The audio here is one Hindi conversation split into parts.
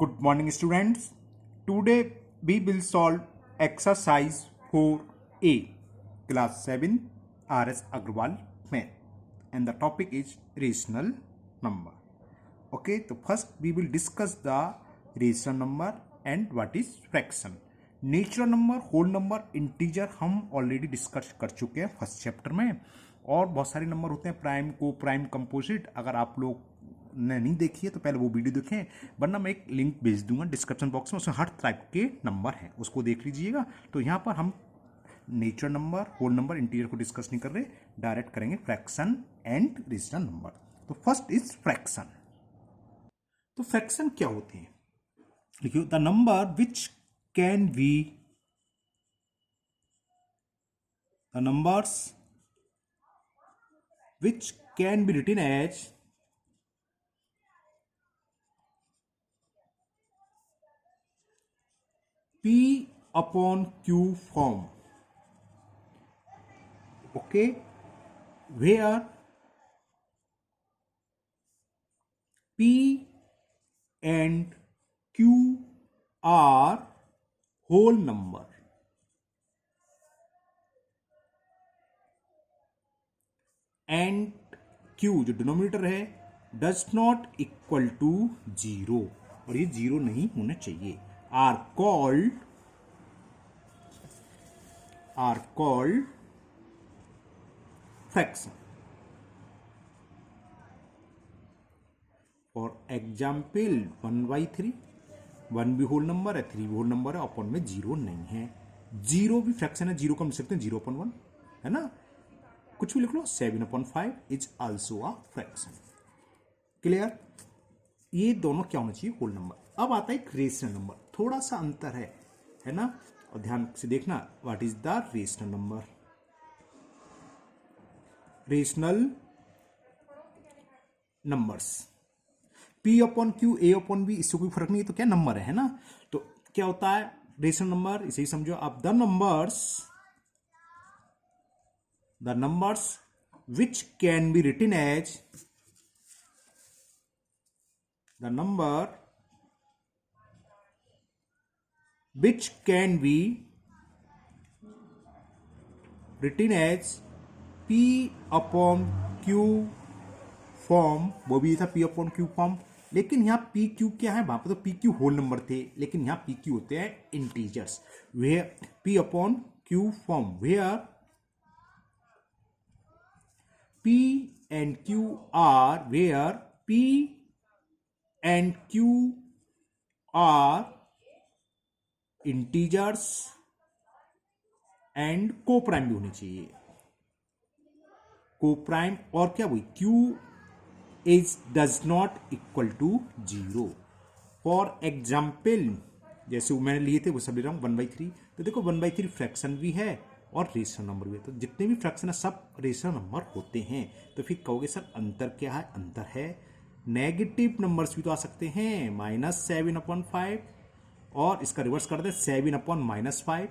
Good morning, students. Today we will solve exercise 4A, class 7, R.S. Agrawal math, and the topic is rational number. Okay, so first we will discuss the rational number and what is fraction. Natural number, whole number, integer हम ऑलरेडी डिस्कस कर चुके हैं फर्स्ट चैप्टर में, और बहुत सारे नंबर होते हैं, प्राइम, को प्राइम, कंपोजिट। अगर आप लोग ने नहीं देखी है तो पहले वो वीडियो देखें, वरना मैं एक लिंक भेज दूंगा डिस्क्रिप्शन बॉक्स में, उसमें हर टाइप के नंबर हैं, उसको देख लीजिएगा। तो यहाँ पर हम natural number, whole number, integer को डिस्कस नहीं कर रहे, डायरेक्ट करेंगे फ्रैक्शन एंड रेशनल नंबर। तो फर्स्ट इज फ्रैक्शन। तो फ्रैक्शन क्या होते हैं? देखिए, the number which can be, the numbers which can be written as P upon Q form, okay, where P and Q are whole number and Q जो डिनोमिनेटर है does not equal to zero, और ये जीरो नहीं होना चाहिए, are called fraction. For example 1/3, 1 भी होल नंबर है, 3 भी होल नंबर है, अपॉन में जीरो नहीं है। जीरो भी फ्रैक्शन है, जीरो को हम लिख सकते हैं 0/1, है ना, कुछ भी लिख लो। 7/5 is also a fraction. Clear? ये दोनों क्या होना चाहिए? Whole number. अब आता है एक रेशनल नंबर, थोड़ा सा अंतर है ना, और ध्यान से देखना, what is the rational number. Rational numbers P upon Q, A upon B, इससे कोई फर्क नहीं है, तो क्या नंबर है ना। तो क्या होता है रेशनल नंबर? इसे ही समझो आप, the numbers which can be written as the number which can be written as P upon Q form. वो भी था P अपॉन Q फॉर्म, लेकिन यहाँ पी क्यू क्या है? वहां पर तो पी क्यू होल नंबर थे, लेकिन यहाँ पी क्यू होते हैं integers. Where P upon Q form, where P and Q are, where P and Q are integers and co-prime भी होनी चाहिए, co-prime, और क्या हुई? Q is does not equal to 0। For example जैसे मैंने लिए थे वो सब ले रहा हूँ 1/3। तो देखो 1/3 फ्रैक्शन भी है और रेशनल नंबर भी है, तो जितने भी फ्रैक्शन है सब रेशनल नंबर होते हैं। तो फिर कहोगे सर अंतर क्या है? अंतर है नेगेटिव नंबर्स भी तो आ सकते हैं, -7/5, और इसका रिवर्स कर दे 7/-5,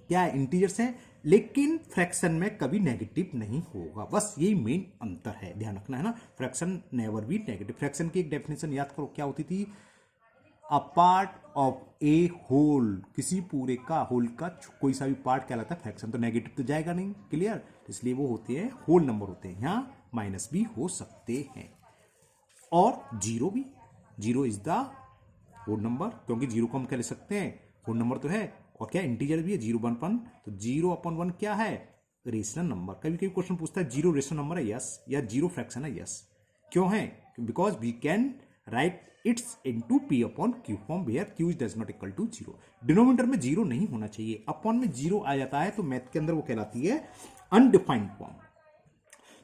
क्या है? इंटीजर्स है, लेकिन फ्रैक्शन में कभी नेगेटिव नहीं होगा, बस यही मेन अंतर है, ध्यान रखना है ना। Fraction never be negative. Fraction की एक डेफिनेशन याद करो, क्या होती थी? A part of a whole, किसी पूरे का, होल का कोई सा भी पार्ट कहलाता है फ्रैक्शन। तो नेगेटिव तो जाएगा नहीं, क्लियर? इसलिए वो होते हैं होल नंबर होते हैं। यहाँ माइनस भी हो सकते हैं, और जीरो भी, zero is the whole number, क्योंकि जीरो को हम क्या ले सकते हैं? होल नंबर तो है, और क्या इंटीजर भी है, 0/1, तो 0/1 क्या है? Rational number. कभी कभी क्वेश्चन पूछता है जीरो रेशनल नंबर है, यस, या जीरो फ्रैक्शन है, यस। क्यों है? Because we can write its into P upon Q form, where Q does not equal to 0। Denominator में जीरो नहीं होना चाहिए, अपॉन में जीरो आ जाता है तो मैथ के अंदर वो कहलाती है अनडिफाइंड फॉर्म।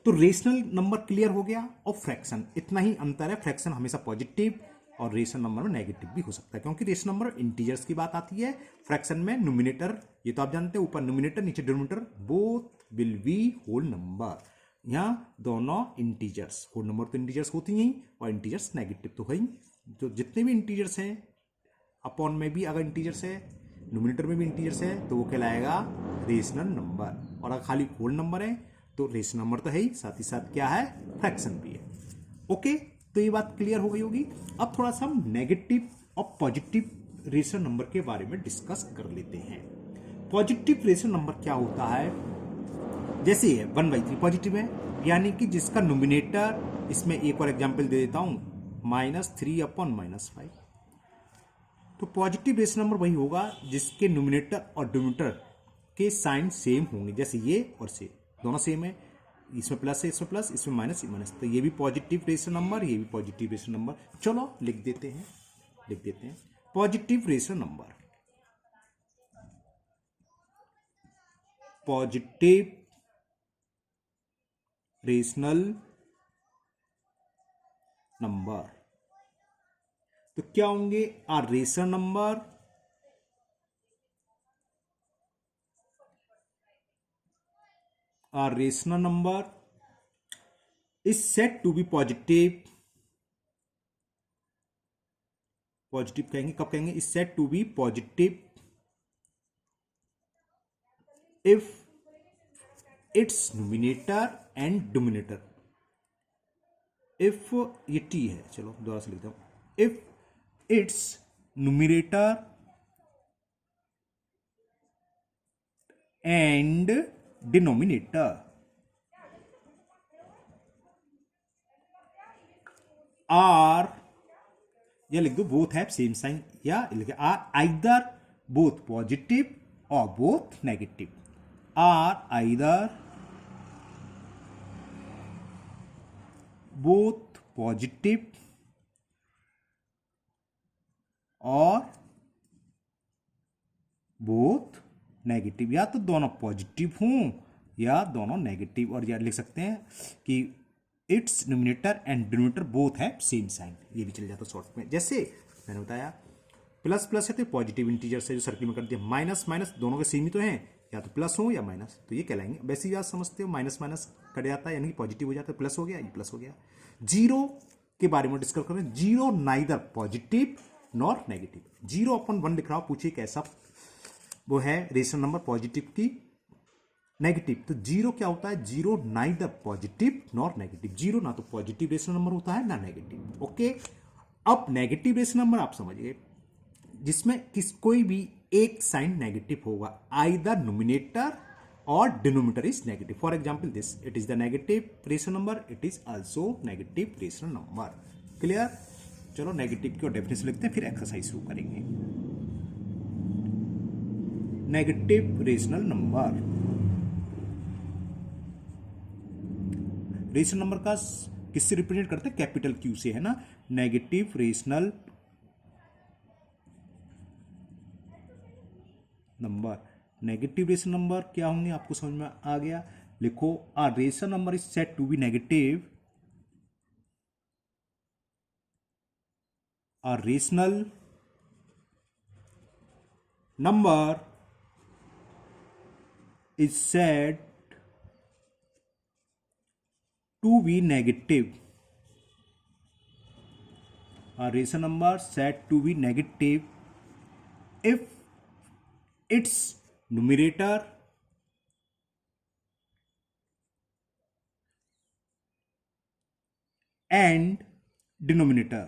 तो रेशनल नंबर क्लियर हो गया, और फ्रैक्शन, इतना ही अंतर है। फ्रैक्शन हमेशा पॉजिटिव और रेशनल नंबर में नेगेटिव भी हो सकता है, क्योंकि रेशनल नंबर इंटीजर्स की बात आती है। फ्रैक्शन में न्यूमिनेटर, ये तो आप जानते हैं, ऊपर न्यूमिनेटर नीचे denominator, both will be whole number. यहाँ दोनों इंटीजर्स, होल नंबर तो इंटीजर्स होती ही, और इंटीजर्स नेगेटिव तो है ही। तो जितने भी इंटीजर्स हैं, अपॉन में भी अगर इंटीजर्स है, न्यूमिनेटर में भी इंटीजर्स है, तो वो कहलाएगा रेशनल नंबर। और अगर खाली होल नंबर है तो रेशनल नंबर तो है ही, साथ ही साथ क्या है? फ्रैक्शन भी है। ओके, तो ये बात क्लियर हो गई होगी। अब थोड़ा सा हम नेगेटिव और पॉजिटिव रेशनल नंबर के बारे में डिस्कस कर लेते हैं। पॉजिटिव रेशनल नंबर क्या होता है, जैसे ये 1/3 पॉजिटिव है, यानी कि जिसका नोमिनेटर, इसमें एक और एग्जांपल दे देता हूं, -3/-5। तो पॉजिटिव रेशनल नंबर वही होगा जिसके नोमिनेटर और डिनोमिनेटर के साइन सेम होंगे, जैसे ये और से दोनों सेम है, इसमें प्लस है, इसमें प्लस, इसमें माइनस, माइनस, तो ये भी पॉजिटिव रेशनल नंबर, ये भी पॉजिटिव रेशनल नंबर। चलो लिख देते हैं positive rational number. Positive rational number तो क्या होंगे, are rational number is said to be positive कहेंगे, कब कहेंगे, is said to be positive if its numerator and denominator, if ये t है, चलो दोबारा से लिखता हूं, if its numerator and denominator are, या लिख दो बोथ हैव सेम साइन, या लिख आर आइदर बोथ पॉजिटिव और both negative, are either both positive और बोथ नेगेटिव, या तो दोनों पॉजिटिव हों या दोनों नेगेटिव, और या लिख सकते हैं कि its numerator and denominator both है सेम साइन, ये भी चल जाता शॉर्ट में। जैसे मैंने बताया प्लस प्लस है तो पॉजिटिव इंटीजर से जो सर्किल में कर दिया, माइनस माइनस दोनों के सेम ही तो हैं, या तो प्लस हो या माइनस, तो ये कहलाएंगे। वैसे ही बात समझते हो, माइनस माइनस कट जाता है यानी कि पॉजिटिव हो जाता है, प्लस हो गया, ये प्लस हो गया। जीरो के बारे में डिस्कस करें, zero neither positive nor negative, 0/1 लिख रहा हूं, पूछिए कैसा वो है रेशनल नंबर पॉजिटिव की नेगेटिव, तो जीरो क्या होता है, zero neither positive nor negative, zero ना तो पॉजिटिव रेशनल नंबर होता है ना नेगेटिव। ओके, अब नेगेटिव रेशनल नंबर आप समझिए जिसमें कोई भी एक साइन नेगेटिव होगा, आइदर नोमिनेटर और denominator is negative. For example this, it is the negative rational number, it is also negative rational number. Clear? चलो नेगेटिव की डेफिनेशन लिखते हैं, फिर एक्सरसाइज शुरू करेंगे। Negative rational number, rational number का किससे रिप्रेजेंट करते हैं, कैपिटल क्यू से, है ना। Negative rational number, negative rational number क्या होंगे आपको समझ में आ गया। लिखो, a rational number is said to be negative, a rational number is said to be negative, a rational number said to be negative if its numerator and denominator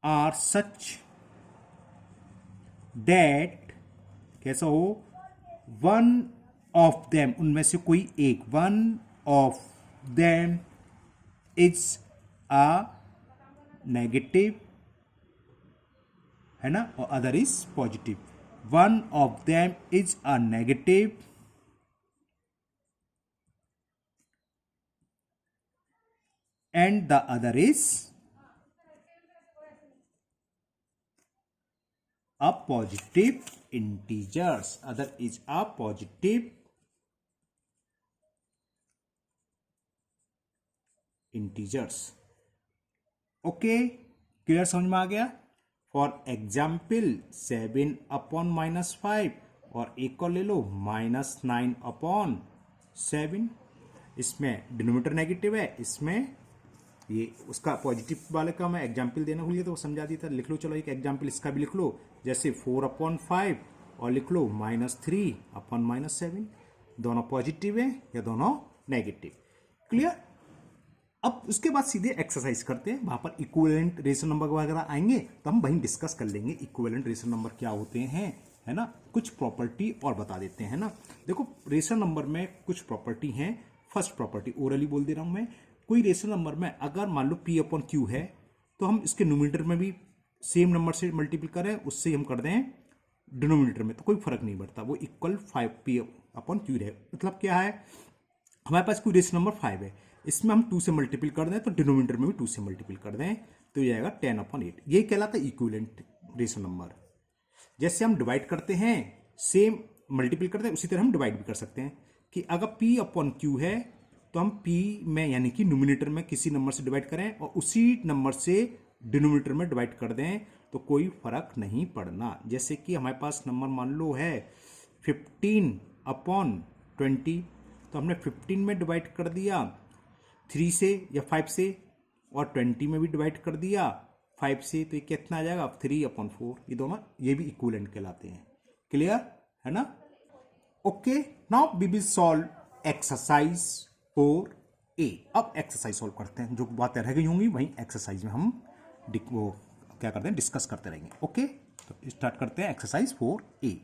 are such that कैसा हो, वन ऑफ देम, उनमें से कोई एक, one of them is a negative, है ना, और other is positive. One of them is a negative and the other is a positive integers, other is a positive integers। Okay, clear, समझ में आ गया। फॉर एग्जाम्पल 7/-5, और एक और ले लो -9/7, इसमें डिनोमिनेटर नेगेटिव है, इसमें ये उसका पॉजिटिव वाले का मैं एग्जाम्पल देना भूल गया तो वो समझा दिया था। लिख लो, चलो एक एग्जाम्पल इसका भी लिख लो, जैसे 4/5, और लिख लो -3/-7, दोनों पॉजिटिव है या दोनों नेगेटिव। क्लियर। अब उसके बाद सीधे एक्सरसाइज करते हैं, वहां पर इक्विवेलेंट रेशनल नंबर वगैरह आएंगे तो हम वहीं डिस्कस कर लेंगे इक्विवेलेंट रेशनल नंबर क्या होते हैं, है ना। कुछ प्रॉपर्टी और बता देते हैं ना। देखो रेशनल नंबर में कुछ प्रॉपर्टी हैं। फर्स्ट प्रॉपर्टी ओरली बोल दे रहा हूं मैं, कोई रेशनल नंबर में अगर मान लो पी अपॉन क्यू है तो हम इसके न्यूमरेटर में भी सेम नंबर से मल्टीपल करें, उससे हम कर दें डिनोमिनेटर में, तो कोई फर्क नहीं पड़ता, वो इक्वल 5 पी अपॉन क्यू रहे। मतलब क्या है, हमारे पास कोई रेशनल नंबर 5 है, इसमें हम 2 से मल्टीपल कर दें तो डिनोमिनेटर में भी 2 से मल्टीपल कर दें तो ये आएगा 10/8। ये कहलाता है इक्विवेलेंट रेशनल नंबर। जैसे हम डिवाइड करते हैं सेम मल्टीपल करते हैं, उसी तरह हम डिवाइड भी कर सकते हैं कि अगर p अपॉन क्यू है तो हम p में यानी कि न्यूमिनेटर में किसी नंबर से डिवाइड करें और उसी नंबर से डिनोमिनेटर में डिवाइड कर दें तो कोई फर्क नहीं पड़ना। जैसे कि हमारे पास नंबर मान लो है 15/20, तो हमने 15 में डिवाइड कर दिया 3 से या 5 से, और 20 में भी डिवाइड कर दिया 5 से, तो ये कितना आ जाएगा 3/4। ये दोनों ये भी इक्विवेलेंट कहलाते हैं। क्लियर है ना। Okay, now we will solve exercise 4A। अब एक्सरसाइज सॉल्व करते हैं, जो बातें रह गई होंगी वहीं एक्सरसाइज में हम वो क्या करते हैं डिस्कस करते रहेंगे। ओके, तो स्टार्ट करते हैं exercise 4A।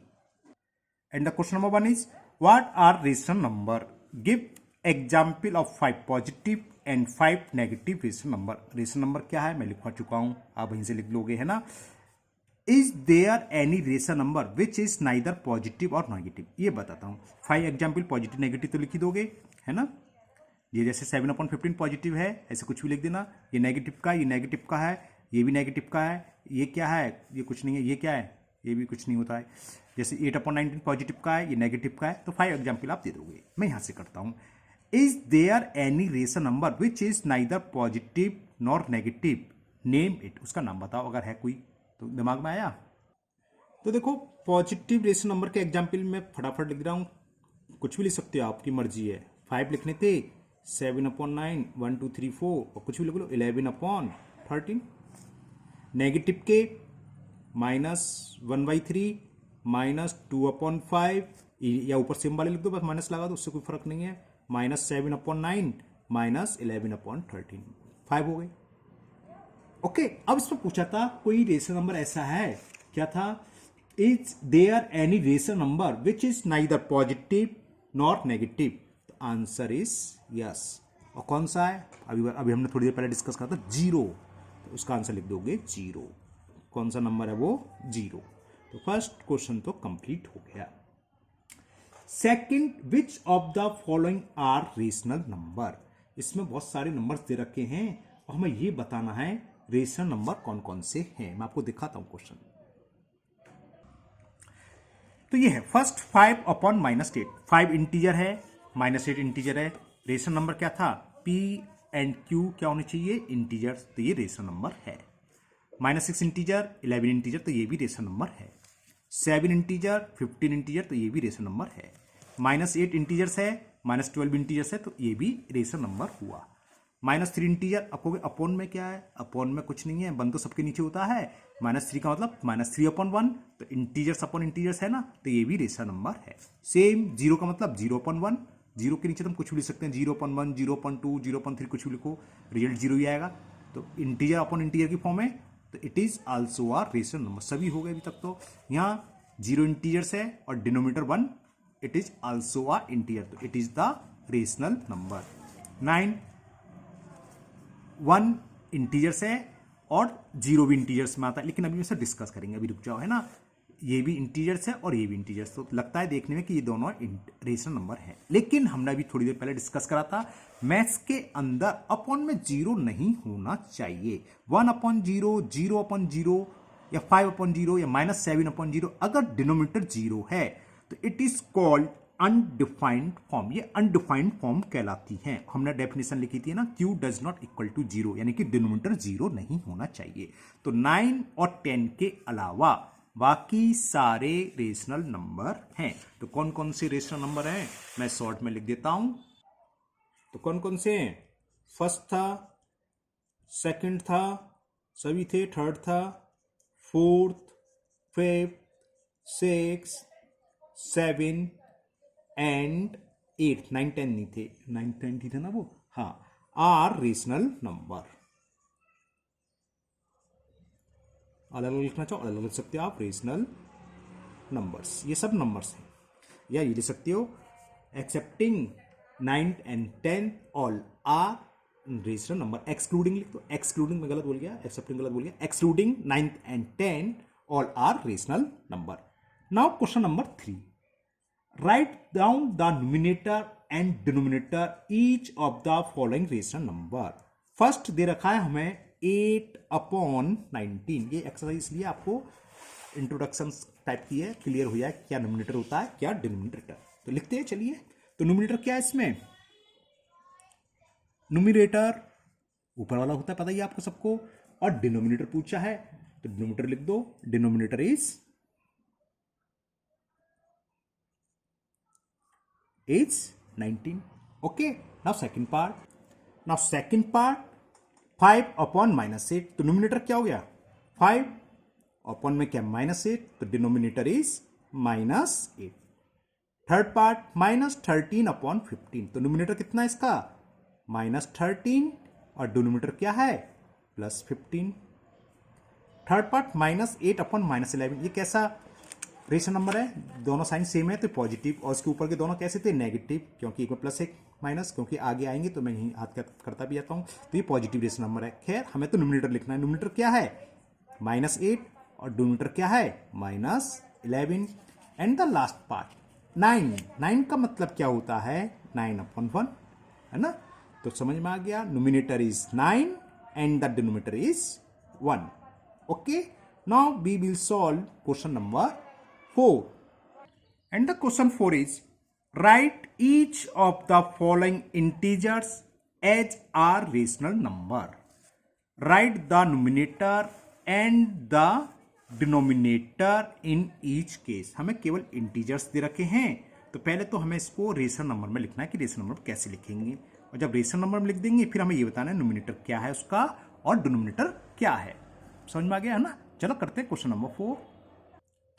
And the question number 1 is what are rational number, give example of 5 positive and 5 negative rational number. Rational number क्या है मैं लिखवा चुका हूं, आप वहीं से लिख लोगे, है ना। Is there any rational number which is neither positive और नेगेटिव, ये बताता हूं। 5 एग्जाम्पल पॉजिटिव नेगेटिव तो लिख ही दोगे, है ना। ये जैसे 7/15 पॉजिटिव है, ऐसे कुछ भी लिख देना। ये नेगेटिव का, ये नेगेटिव का है, ये भी नेगेटिव का है, ये क्या है, ये कुछ नहीं है, ये क्या है, ये भी कुछ नहीं होता है। जैसे 8/19 पॉजिटिव का है, ये नेगेटिव का है, तो 5 एग्जाम्पल आप दे दोगे। मैं यहां से करता हूं। Is there any rational number which is neither positive nor negative, name it, उसका नाम बताओ अगर है कोई, तो दिमाग में आया। तो देखो पॉजिटिव रेशनल नंबर के एग्जाम्पल में फटाफट लिख रहा हूं, कुछ भी लिख सकते हो, आपकी मर्जी है। 5 लिखने थे, 7/9, 1 2 3 4, और कुछ भी लिख लो 11/13। नेगेटिव के -1/3, -2/5, या ऊपर सेम वाले लिख दो, बस माइनस लगा दो, उससे कोई फर्क नहीं है। -7/9, -11/13, 5 हो गए। ओके, अब इसमें पूछा था कोई रेशनल नंबर ऐसा है, क्या था, is there any rational number which is neither positive nor negative, तो आंसर इज यस। और कौन सा है, अभी हमने थोड़ी देर पहले डिस्कस करा था, 0, तो उसका आंसर लिख दोगे 0। कौन सा नंबर है वो, 0। तो फर्स्ट क्वेश्चन तो कंप्लीट हो गया। Second, which of the following are rational number, इसमें बहुत सारे नंबर्स दे रखे हैं और हमें ये बताना है रेशनल नंबर कौन कौन से हैं। मैं आपको दिखाता हूं क्वेश्चन। तो ये है फर्स्ट 5/-8, 5 इंटीजर है, -8 इंटीजर है। रेशनल नंबर क्या था, P एंड Q क्या होने चाहिए, इंटीजर, तो ये रेशनल नंबर है। -6 इंटीजर, 11 इंटीजर, तो ये भी रेशनल नंबर है। 7 इंटीजर, 15 इंटीजर, तो ये भी रेशनल नंबर है। -8 इंटीजर्स है, -12 इंटीजर्स है, तो ये भी रेशनल नंबर हुआ। -3 इंटीजर, आपको अपॉन में क्या है, अपॉन में कुछ नहीं है, 1 तो सबके नीचे होता है, -3 का मतलब -3/1, तो इंटीजर्स अपॉन इंटीजर्स है ना, तो ये भी रेशनल नंबर है। सेम 0 का मतलब 0/1, 0 के नीचे तो हम कुछ भी लिख सकते हैं, 0/1, 0/2, 0/3, कुछ भी लिखो, रिजल्ट 0 ही आएगा। तो इंटीजर अपॉन इंटीजर की फॉर्म है, तो it is also a rational number. सभी हो गए अभी तक। तो यहाँ 0 इंटीजर्स है और denominator 1, it is also a integer, तो it is the rational number. 9, 1 integers है और 0 भी इंटीजर्स में आता है, लेकिन अभी इसे डिस्कस करेंगे, अभी रुक जाओ, है ना। ये भी इंटीजर्स है और ये भी इंटीजर्स, तो लगता है देखने में कि ये दोनों रेशनल नंबर है। लेकिन हमने अभी थोड़ी देर पहले डिस्कस करा था, मैथ्स के अंदर अपॉन में 0 नहीं होना चाहिए। 1/0, 0/0 या 5/0 या -7/0, अगर डिनोमिनेटर 0 है तो it is called undefined form. ये अनडिफाइंड फॉर्म कहलाती हैं। हमने डेफिनेशन लिखी थी ना, Q does not equal to 0, यानी कि डिनोमिनेटर 0 नहीं होना चाहिए। तो 9 और 10 के अलावा बाकी सारे रेशनल नंबर हैं। तो कौन कौन से रेशनल नंबर हैं मैं शॉर्ट में लिख देता हूं। तो कौन कौन से हैं, फर्स्ट था, सेकंड था, सभी थे, थर्ड था, फोर्थ, फिफ्थ, सिक्स, 7 एंड 8, 9, 10 नहीं थे, 9, 10 थे ना वो, हाँ, आर रेशनल नंबर। अलग अलग लिखना चाहो अलग अलग लिख सकते हो आप, रेशनल नंबर्स, ये सब नंबर्स हैं। या ये लिख सकते हो excepting 9 and 10 all are rational number. Excluding लिख दो, एक्सक्लूडिंग में गलत बोल गया, एक्सेप्टिंग गलत बोल गया, excluding 9 and 10 all are rational number. Now question number 3, write down the numerator and denominator each of the following rational number. First दे रखा है हमें 8/19। ये एक्सरसाइज इसलिए आपको इंट्रोडक्शन टाइप की है, क्लियर हो जाए क्या न्यूमिनेटर होता है क्या डिनोमिनेटर। तो लिखते हैं चलिए। तो न्यूमिनेटर क्या है इसमें, न्यूमिनेटर ऊपर वाला होता है पता ही आपको सबको, और डिनोमिनेटर पूछा है तो डिनोमिनेटर लिख दो, denominator is 19। Okay, now second part, 5/-8। तो डिनोमिनेटर क्या हो गया 5, अपॉन में क्या -8, तो डिनोमिनेटर इज -8। थर्ड पार्ट -13/15, तो डिनोमिनेटर कितना है इसका -13, और डिनोमिनेटर क्या है +15। थर्ड पार्ट -8/-11, ये कैसा रेशनल नंबर है, दोनों साइन सेम है तो पॉजिटिव, और उसके ऊपर के दोनों कैसे थे नेगेटिव, क्योंकि एक में प्लस एक माइनस, क्योंकि आगे आएंगे तो मैं यही हाथ करता भी आता हूं, तो ये पॉजिटिव रेशनल नंबर है। खैर हमें तो न्यूमिनेटर लिखना है, न्यूमिनेटर क्या है -8 और डिनोमिनेटर क्या है -11। एंड द लास्ट पार्ट 9 का मतलब क्या होता है 9/1, है ना। तो समझ में आ गया, numerator is 9 and the denominator is 1। Okay, now we will solve question number 4। And the question 4 is, write each of the following integers as a rational number. Write the numerator and the denominator in each case. हमें केवल इंटीजर्स दे रखे हैं, तो पहले तो हमें इसको रेशनल नंबर में लिखना है कि रेशनल नंबर कैसे लिखेंगे, और जब रेशनल नंबर में लिख देंगे फिर हमें ये बताना है न्यूमिनेटर क्या है उसका और डिनोमिनेटर क्या है। समझ में आ गया है ना। चलो करते हैं क्वेश्चन नंबर 4।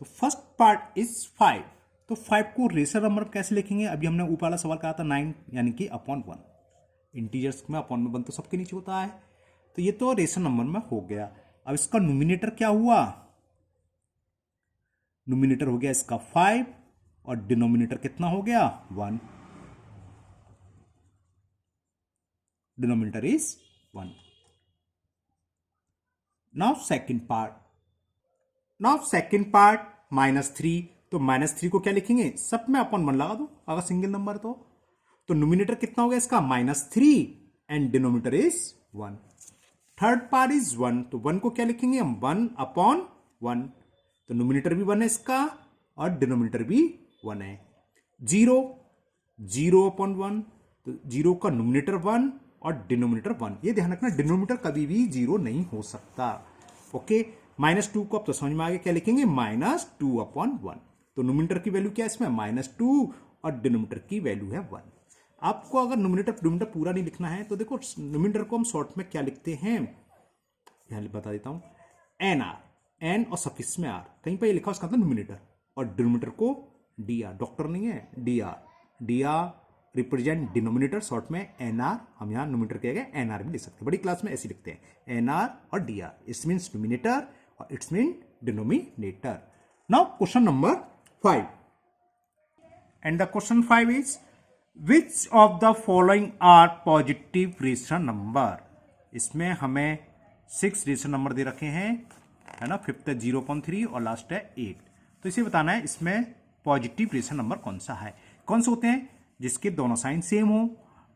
तो फर्स्ट पार्ट इज 5। तो 5 को रेशनल नंबर कैसे लिखेंगे, अभी हमने ऊपर वाला सवाल कहा था 9 यानी कि /1, इंटीजर्स में /1 तो सबके नीचे होता है, तो ये तो रेशनल नंबर में हो गया। अब इसका न्यूमिनेटर क्या हुआ, न्यूमिनेटर हो गया इसका 5 और डिनोमिनेटर कितना हो गया 1, denominator is 1। Now second part, -3। तो -3 को क्या लिखेंगे, सब में /1 लगा दो अगर सिंगल नंबर तो न्यूमिनेटर कितना हो गया इसका -3 and denominator is 1। Third part is 1, तो 1 को क्या लिखेंगे हम 1/1, तो न्यूमिनेटर भी 1 है इसका और डिनोमिनेटर भी 1 है। 0/1, तो 0 का न्यूमिनेटर 1 और डिनोमिनेटर 1, ये ध्यान रखना डिनोमिनेटर कभी भी 0 नहीं हो सकता। ओके, -2 को अब तो समझ में आ गया क्या लिखेंगे -2/1, तो न्यूमिनेटर की वैल्यू क्या है इसमें -2 और डिनोमिनेटर की वैल्यू है 1। आपको अगर न्यूमिनेटर पूरा नहीं लिखना है तो देखो न्यूमिनेटर को हम शॉर्ट में क्या लिखते हैं, यहां बता देता हूं, एन और सफिक्स में आर, कहीं पर ये लिखा उसका मतलब न्यूमिनेटर, और डिनोमिनेटर को dr, डॉक्टर नहीं है, dr रिप्रेजेंट डिनोमिनेटर, शॉर्ट में nr, हम यहां न्यूमिनेटर कह गए nr भी लिख सकते हैं, बड़ी क्लास में ऐसे लिखते हैं nr और dr, इट्स मीन्स न्यूमिनेटर और its mean denominator. Now question number 5, and the question 5 is, which of the following are positive rational number. इसमें हमें 6 रेशनल नंबर दे रखे हैं, है ना, फिफ्थ है 0.3 और लास्ट है 8। तो इसे बताना है इसमें पॉजिटिव रेशनल नंबर कौन सा है। कौन से होते हैं, जिसके दोनों साइन सेम हो,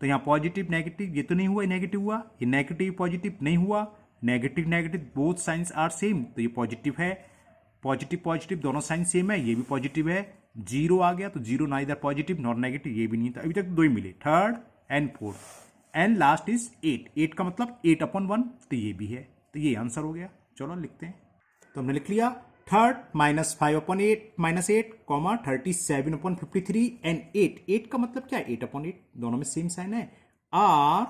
तो यहाँ पॉजिटिव नेगेटिव, ये तो नहीं हुआ, ये नेगेटिव हुआ, ये नेगेटिव पॉजिटिव नहीं हुआ, negative negative both signs are same, तो ये पॉजिटिव है। पॉजिटिव पॉजिटिव दोनों साइन सेम है, ये भी पॉजिटिव है। 0 आ गया तो 0 ना इधर पॉजिटिव नॉट नेगेटिव, ये भी नहीं था, अभी तक 2 ही मिले, third and fourth, and last is 8 का मतलब 8/1, तो ये भी है, तो ये आंसर हो गया। चलो लिखते हैं, तो हमने लिख लिया थर्ड -5/8 -8, 37/53 एंड 8 का मतलब क्या है 8/8, दोनों में सेम साइन है, are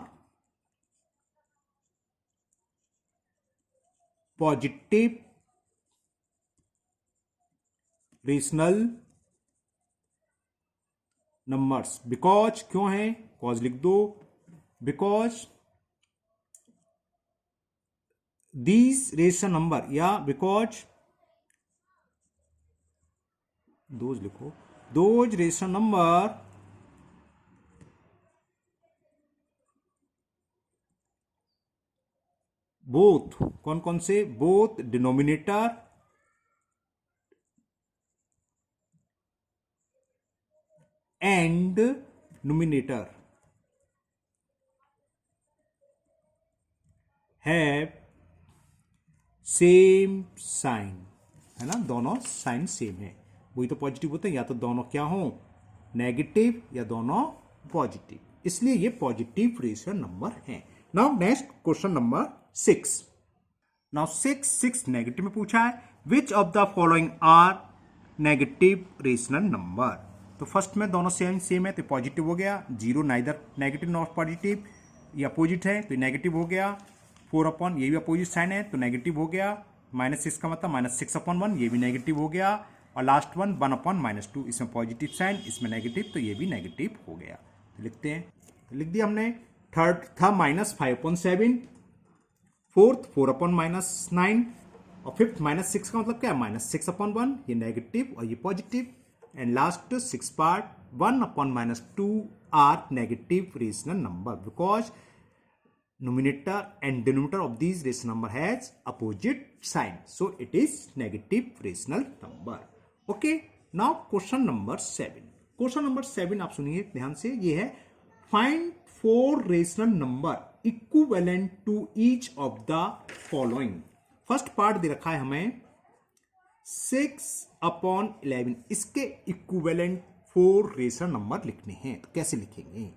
positive rational numbers, because क्यों है, कॉज लिख दो, बिकॉज दीज रेशनल नंबर, या बिकॉज दोज लिखो, दोज रेशनल नंबर बोथ, कौन कौन से, both denominator and numerator have same sign, है ना, दोनों साइन सेम है, वही तो पॉजिटिव होते हैं, या तो दोनों क्या हो नेगेटिव या दोनों पॉजिटिव, इसलिए ये पॉजिटिव रेशनल नंबर है। Now next question number 6। Now 6 negative में पूछा है, which of the following are negative rational number. तो फर्स्ट में दोनों सेम है तो पॉजिटिव हो गया, 0 नाइदर नेगेटिव नॉट पॉजिटिव, ये अपोजिट है तो नेगेटिव हो गया, 4 अपॉन ये भी अपोजिट साइन है तो नेगेटिव हो गया, -6 का मतलब -6/1, ये भी नेगेटिव हो गया, और लास्ट वन 1/-2, इसमें पॉजिटिव साइन इसमें नेगेटिव तो ये भी नेगेटिव हो गया। तो लिखते हैं, तो लिख दिया हमने। थर्ड था -5/7, फोर्थ 4/-9, और फिफ्थ -6 का मतलब क्या है -6/1, ये नेगेटिव और ये positive, and last 6 part 1/-2 are negative rational number because numerator and denominator of these rational number has opposite sign, so it is negative rational number. Okay, now question number 7. Question number 7 आप सुनिए ध्यान से, ये है find 4 rational number equivalent to each of the following. First part दे रखा है हमें 6/11, इसके इक्विवेलेंट 4 रेशनल नंबर लिखने हैं, तो कैसे लिखेंगे।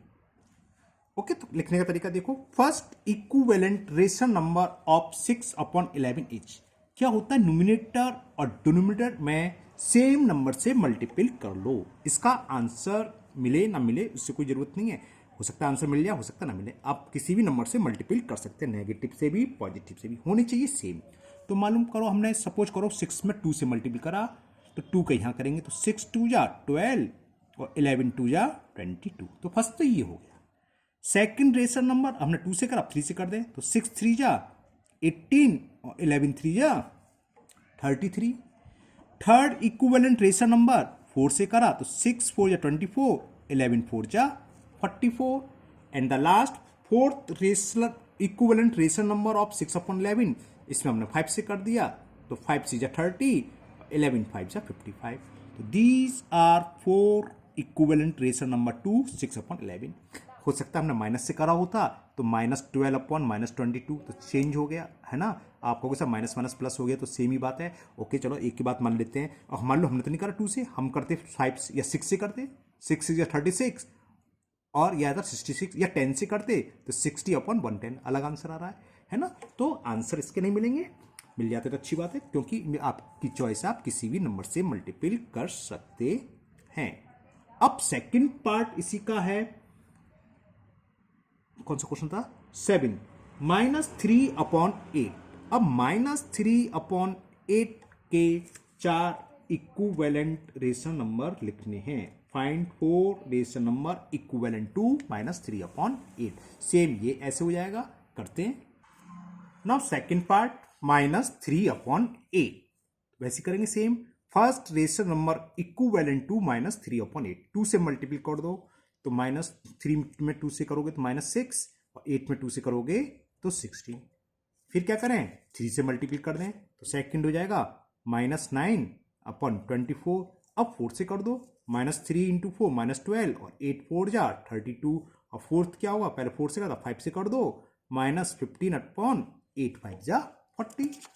ओके, तो लिखने का तरीका देखो, first equivalent rational number of 6/11 etch, क्या होता है न्यूमिनेटर और डिनोमिनेटर में सेम नंबर से मल्टीपल कर लो, इसका आंसर मिले ना मिले उससे कोई जरूरत नहीं है, हो सकता है आंसर मिल जाए, हो सकता ना मिले, आप किसी भी नंबर से मल्टीपल कर सकते हैं, नेगेटिव से भी पॉजिटिव से भी, होनी चाहिए सेम। तो मालूम करो, हमने सपोज करो 6 में 2 से मल्टीपल करा तो 2 का यहां करेंगे तो 6 2 जा 12 और 11 2 जा 22, तो फर्स्ट तो ये हो गया। सेकंड रेशनल नंबर हमने 2 से करा, 3 से कर दे तो 6 3 जा 18 और 11 3 जा 33। थर्ड इक्विवेलेंट रेशनल नंबर 4 से करा तो 6 4 जा 24, 11 4 जा 44, and the last fourth rational equivalent rational number of 6/11, इसमें हमने 5 से कर दिया तो 5 6 जा 30, 11 5 जा 55। तो these are 4 equivalent rational number to 6/11। हो सकता है हमने माइनस से करा होता तो -12/-22, तो चेंज हो गया, है ना। आप कहोगे सर माइनस माइनस प्लस हो गया, तो सेम ही बात है। ओके, चलो एक ही बात मान लेते हैं, और मान लो हमने तो नहीं करा 2 से, हम करते 5 या 6 से करते, 6 6 या 36, और या अगर 66 या 10 से करते तो 60/110, अलग आंसर आ रहा है ना। तो आंसर इसके नहीं मिलेंगे, मिल जाते तो अच्छी बात है, क्योंकि आपकी चॉइस, आप किसी भी नंबर से मल्टीपल कर सकते हैं। अब सेकंड पार्ट इसी का है, कौन सा क्वेश्चन था, 7, -3/8। अब -3/8 के 4 इक्विवेलेंट रेशनल नंबर लिखने हैं, find 4 rational number equivalent to -3/8। Same ये ऐसे हो जाएगा, करते हैं। नाउ सेकंड पार्ट -3/8, वैसे करेंगे same. First rational number equivalent to -3/8, 2 से मल्टीपल कर दो तो -3 में 2 से करोगे तो -6, और 8 में 2 से करोगे तो 16। फिर क्या करें, 3 से मल्टीपल कर दें तो सेकंड हो जाएगा -9/24। अब 4 से कर दो, -3 × 4 -12, और 8 4 जा 32, और फोर्थ क्या होगा, पहले 4 से करा था 5 से कर दो, -15/8 5 जा 40।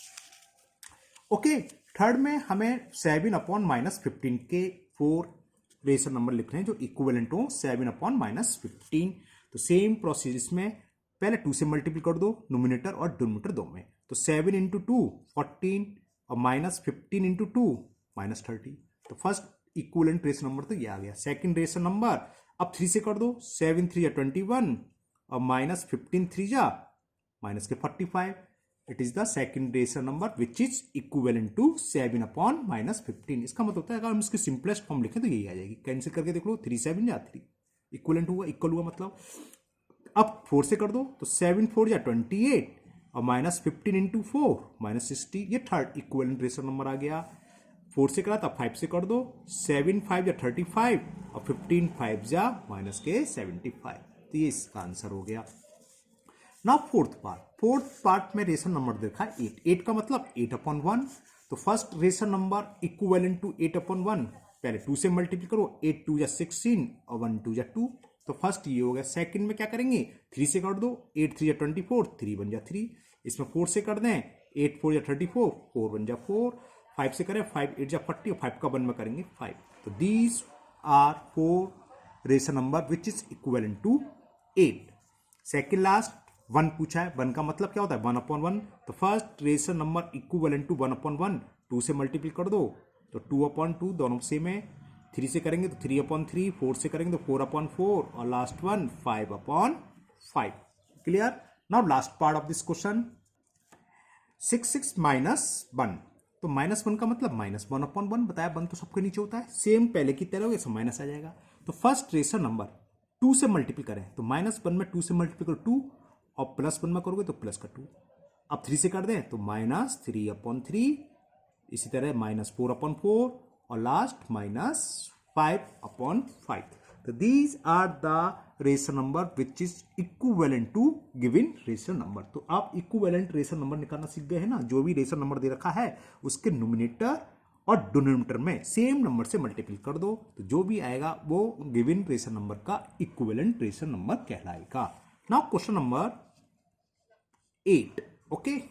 ओके, थर्ड में हमें 7/-15 के 4 रेशनल नंबर लिखने हैं जो इक्विवेलेंट हो 7/-15। तो सेम प्रोसेस में पहले 2 से मल्टीपल कर दो, न्यूमिनेटर और डिनोमिनेटर दो में, तो 7 × 2 14, और -15 × 2 -30। तो फर्स्ट इक्विवेलेंट रेशनल नंबर तो ये आ गया। सेकंड रेशनल नंबर अब 3 से कर दो, 7 3 जा 21, और -15 3 जा -45, it is the second rational number which is equivalent to 7 upon minus 15। इसका मतलब होता है अगर हम इसकी सिंपलेस्ट फॉर्म लिखें तो यही आ जाएगी। कैंसिल करके देख लो, 3 7 या 3 इक्विवेलेंट हुआ, इक्वल हुआ मतलब। अब 4 से कर दो तो 7 4 या 28 और माइनस 15 इंटू 4 माइनस 60, ये थर्ड इक्विवेलेंट रेशनल नंबर आ गया। 4 से करा था 5 से कर दो, 7 5 या 35 और 15 5 या माइनस के 75। तो ये इसका आंसर हो गया। नाउ फोर्थ पार्ट में रेशनल नंबर देखा है 8। 8 का मतलब 8 अपॉन 1। तो first rational number equivalent to 8 upon 1, पहले 2 से मल्टीप्लाई करो, 8 2 या 16 और 1 2 या 2। तो फर्स्ट ये हो गया। सेकंड में क्या करेंगे, 3 से कर दो, 8 3 या 24, 3 1 या 3। इसमें 4 से कर दें, 8 4 या 34, 4 1 या 4। 5 से करें, 5 8 या 40 और 5 का 1 में करेंगे 5। तो these are 4 rational number which is equivalent to 8। Second last 1 पूछा है। 1 का मतलब क्या होता है, 1 अपॉन 1। तो first rational number equivalent to 1 upon 1, 2 से मल्टीप्लाई कर दो तो 2 अपॉन 2 दोनों सेम है। 3 से करेंगे तो 3 अपॉन 3, 4 से करेंगे तो 4 अपॉन 4 और last one 5 upon 5। Clear. Now last part of this question, 6 6 minus 1। तो माइनस 1 का मतलब माइनस 1 अपॉन 1 बताया, 1 तो सबके नीचे होता है, सेम पहले की तरह होगा, माइनस आ जाएगा। तो फर्स्ट रेशनल नंबर 2 से मल्टीप्लाई करें तो माइनस 1 में 2 से मल्टीप्लाई करो 2 और प्लस 1 में करोगे तो प्लस का 2। अब 3 से कर दें तो माइनस 3 अपॉन 3, इसी तरह माइनस 4 अपॉन 4 और लास्ट माइनस 5 अपॉन 5। तो these are the rational number which is equivalent to given rational number. तो आप इक्विवेलेंट रेशनल नंबर निकालना सीख गए हैं ना। जो भी रेशनल नंबर दे रखा है उसके न्यूमरेटर और डिनोमिनेटर में सेम नंबर से मल्टीप्लाई कर दो, तो जो भी आएगा वो गिवन रेशनल नंबर का इक्विवेलेंट रेशनल नंबर कहलाएगा। Now question number 8. Okay,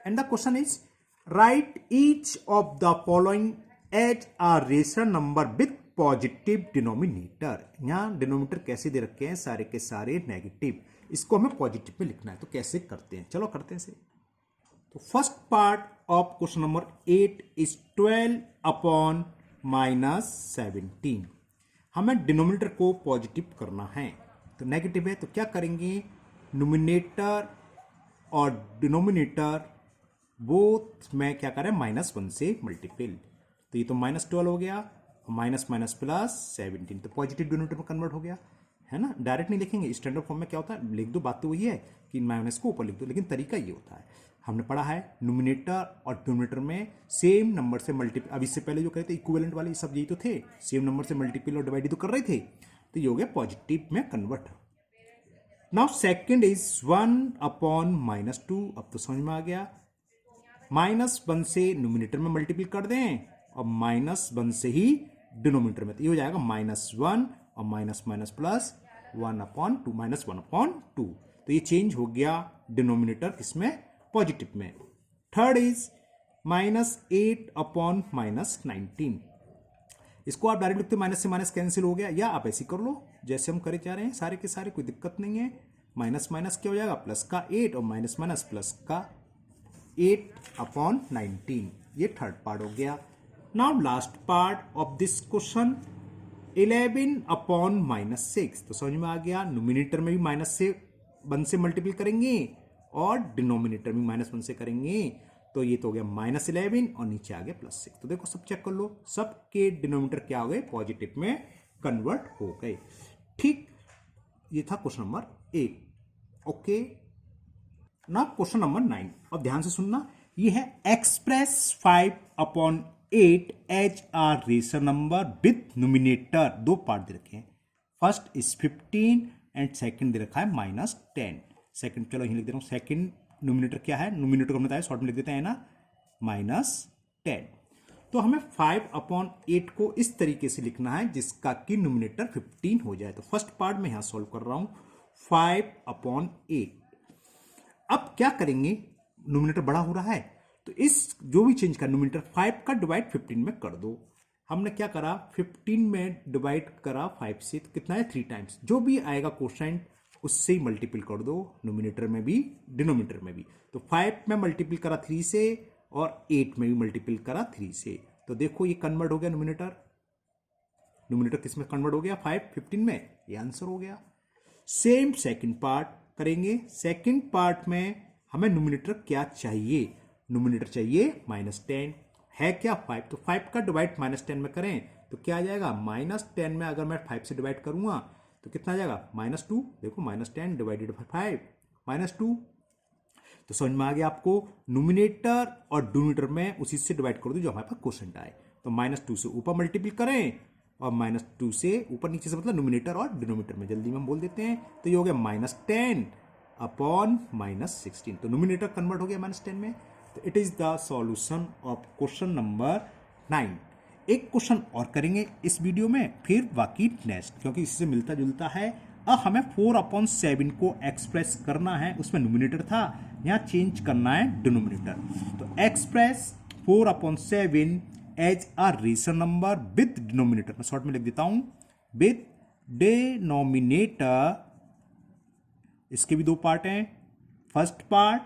and the question is, write each of the following as a rational number with positive denominator. यहाँ डिनोमिनेटर कैसे दे रखे हैं, सारे के सारे नेगेटिव, इसको हमें पॉजिटिव में लिखना है। तो कैसे करते हैं, चलो करते हैं से। तो first part of question number 8 is 12 upon minus 17। हमें डिनोमिनेटर को पॉजिटिव करना है, तो नेगेटिव है तो क्या करेंगे, न्यूमरेटर और डिनोमिनेटर बोथ में क्या करें, -1 से मल्टीपल। तो ये तो -12 हो गया, माइनस माइनस प्लस 17, तो पॉजिटिव डिनोमिनेटर में कन्वर्ट हो गया, है ना। डायरेक्ट नहीं लिखेंगे, स्टैंडर्ड फॉर्म में क्या होता है, लिख दो, बात तो वही है कि माइनस को ऊपर लिख दो, लेकिन तरीका ये होता है। हमने पढ़ा है न्यूमरेटर और डिनोमिनेटर में सेम नंबर से मल्टीपल, अब इससे पहले जो कहते हैं इक्विवेलेंट वाले सब यही तो थे, सेम नंबर से मल्टीपल और डिवाइड तो कर रहे थे, तो ये हो गया पॉजिटिव में convert. Now second is 1 upon -2। अब तो समझ में आ गया, -1 से न्यूमरेटर में मल्टीपल कर दें और -1 से ही डिनोमिनेटर में, तो ये हो जाएगा -1 और minus minus plus 1 upon 2, -1 upon 2। तो ये चेंज हो गया डिनोमिनेटर किसमें, पॉजिटिव में। Third is -8 upon -19। इसको आप डायरेक्ट लिखते, माइनस से माइनस कैंसिल हो गया, या आप ऐसे कर लो जैसे हम करे जा रहे हैं सारे के सारे, कोई दिक्कत नहीं है। माइनस माइनस क्या हो जाएगा, प्लस का 8 और माइनस माइनस प्लस का 8 अपॉन 19। ये थर्ड पार्ट हो गया। Now last part of this question, 11 upon -6। तो समझ में आ गया, न्यूमिनेटर में भी -1 से मल्टीपल करेंगे और डिनोमिनेटर में -1 से करेंगे, तो ये तो हो गया -11 और नीचे आ गया +6। तो देखो सब चेक कर लो, सबके डिनोमिनेटर क्या हो गए, पॉजिटिव में कन्वर्ट हो गए। ठीक, ये था क्वेश्चन नंबर 8। ओके, ना क्वेश्चन नंबर 9। अब ध्यान से सुनना, ये है express 5 upon 8 as a rational number with numerator. दो पार्ट दे रखे हैं, फर्स्ट इज 15 एंड सेकंड दे रखा है -10। सेकंड चलो यहीं लिख दे रहा हूं, सेकंड न्यूमिनेटर क्या है, न्यूमिनेटर को हमने बताया शॉर्ट में लिख देते हैं ना, -10। तो हमें 5 अपॉन 8 को इस तरीके से लिखना है जिसका कि न्यूमिनेटर 15 हो जाए। तो फर्स्ट पार्ट में यहां सॉल्व कर रहा हूं, 5 अपॉन 8। अब क्या करेंगे, न्यूमिनेटर बड़ा हो रहा है तो इस जो भी चेंज का न्यूमिनेटर 5 का डिवाइड 15 में कर दो। हमने क्या करा, 15 में डिवाइड करा 5 से, तो कितना है 3 टाइम्स, जो भी आएगा कोशेंट उससे ही मल्टीपल कर दो, न्यूमिनेटर में भी डिनोमिनेटर में भी। तो 5 में मल्टीपल करा 3 से और 8 में भी मल्टीपल करा 3 से, तो देखो ये कन्वर्ट हो गया न्यूमिनेटर किस में कन्वर्ट हो गया, 5 15 में, ये आंसर हो गया। सेम सेकंड पार्ट करेंगे, सेकंड पार्ट में हमें न्यूमिनेटर क्या चाहिए, न्यूमिनेटर चाहिए -10, है क्या 5, तो 5 का डिवाइड -10 में करें तो क्या आ जाएगा, -10 में अगर मैं 5 से डिवाइड करूंगा तो कितना आ जाएगा, -2। देखो -10 डिवाइडेड बाई 5 -2, तो समझ में आ गया आपको। न्यूमिनेटर और डिनोमिनेटर में उसी से डिवाइड कर दो जो हमारे पास क्वोशंट आए, तो -2 से ऊपर मल्टीपल करें और -2 से ऊपर नीचे से मतलब न्यूमिनेटर और डिनोमिनेटर में जल्दी में हम बोल देते हैं, तो ये हो गया -10 अपॉन -16, तो न्यूमिनेटर कन्वर्ट हो गया -10 में। तो it is the solution of question number 9। एक क्वेश्चन और करेंगे इस वीडियो में, फिर बाकी नेक्स्ट, क्योंकि इससे मिलता जुलता है। अब हमें 4/7 को एक्सप्रेस करना है, उसमें न्यूमिनेटर था, यहाँ चेंज करना है डिनोमिनेटर, तो express 4/7 as a rational number with denominator, मैं शॉर्ट में लिख देता हूं विद डिनोमिनेटर। इसके भी दो पार्ट हैं, फर्स्ट पार्ट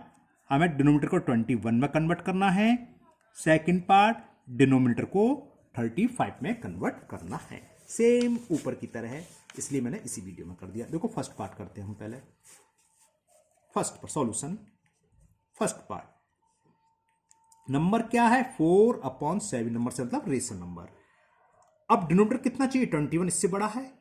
हमें डिनोमिनेटर को 21 में कन्वर्ट करना है, सेकंड पार्ट डिनोमिनेटर को 35 में कन्वर्ट करना है, सेम ऊपर की तरह है, इसलिए मैंने इसी वीडियो में कर दिया। देखो फर्स्ट पार्ट करते हैं हम पहले, फर्स्ट पर सॉल्यूशन, फर्स्ट पार्ट नंबर क्या है 4/7, नंबर से मतलब रेशनल नंबर। अब डिनोमिनेटर कितना चाहिए 21, इससे बड़ा है,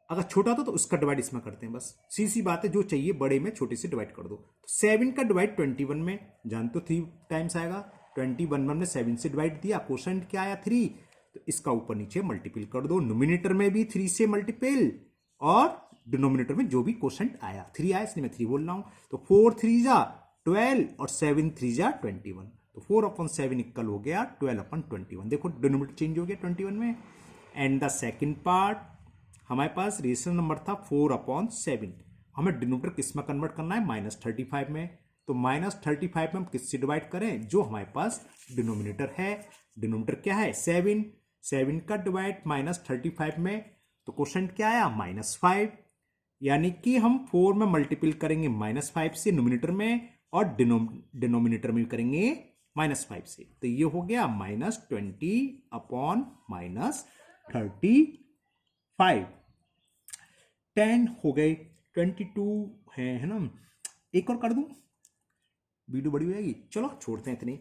अगर छोटा था तो उसका डिवाइड इसमें करते हैं, बस सी बात है, जो चाहिए बड़े में छोटे से डिवाइड कर दो। तो 7 का डिवाइड 21 में जान तो 3 टाइम्स आएगा, 21 में हमने 7 से डिवाइड दिया, क्वोशंट क्या आया 3, तो इसका ऊपर नीचे मल्टीपल कर दो, न्यूमिनेटर में भी 3 से मल्टीपल और डिनोमिनेटर में जो भी क्वोशंट आया 3 आया, इसलिए मैं 3 बोल रहा हूं। तो 4 3 जा 12 और 7 3 जा 21, तो 4/7 इक्वल हो गया 12/21। देखो डिनोमिनेटर चेंज हो गया 21 में। एंड द सेकंड पार्ट हमारे पास रेशनल नंबर था 4/7, हमें डिनोमिनेटर किस में कन्वर्ट करना है -35 में, तो -35 में हम किससे डिवाइड करें, जो हमारे पास डिनोमिनेटर है, डिनोमिनेटर क्या है 7 का डिवाइड -35 में, तो क्वोशंट क्या आया -5, यानी कि हम 4 में मल्टीपल करेंगे -5 से न्यूमिनेटर में और डिनोमिनेटर में करेंगे -5 से, तो ये हो गया -20/-35, 10 हो गए, 22 है ना। एक और कर दूं, वीडियो बड़ी हो जाएगी, चलो छोड़ते हैं इतनी।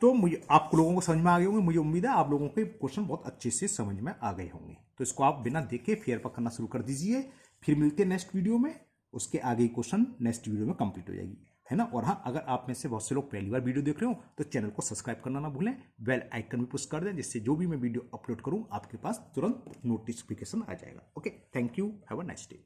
तो मुझे आप लोगों को समझ में आ गए होंगे, मुझे उम्मीद है आप लोगों के क्वेश्चन बहुत अच्छे से समझ में आ गए होंगे, तो इसको आप बिना देखे फेयर पर करना शुरू कर दीजिए, फिर मिलते हैं नेक्स्ट वीडियो में, उसके आगे क्वेश्चन नेक्स्ट वीडियो में कंप्लीट हो जाएगी, है ना। और हाँ, अगर आप में से बहुत से लोग पहली बार वीडियो देख रहे हो तो चैनल को सब्सक्राइब करना ना भूलें, बेल आइकन भी पुश कर दें, जिससे जो भी मैं वीडियो अपलोड करूं आपके पास तुरंत नोटिफिकेशन आ जाएगा। Okay, thank you, have a nice day.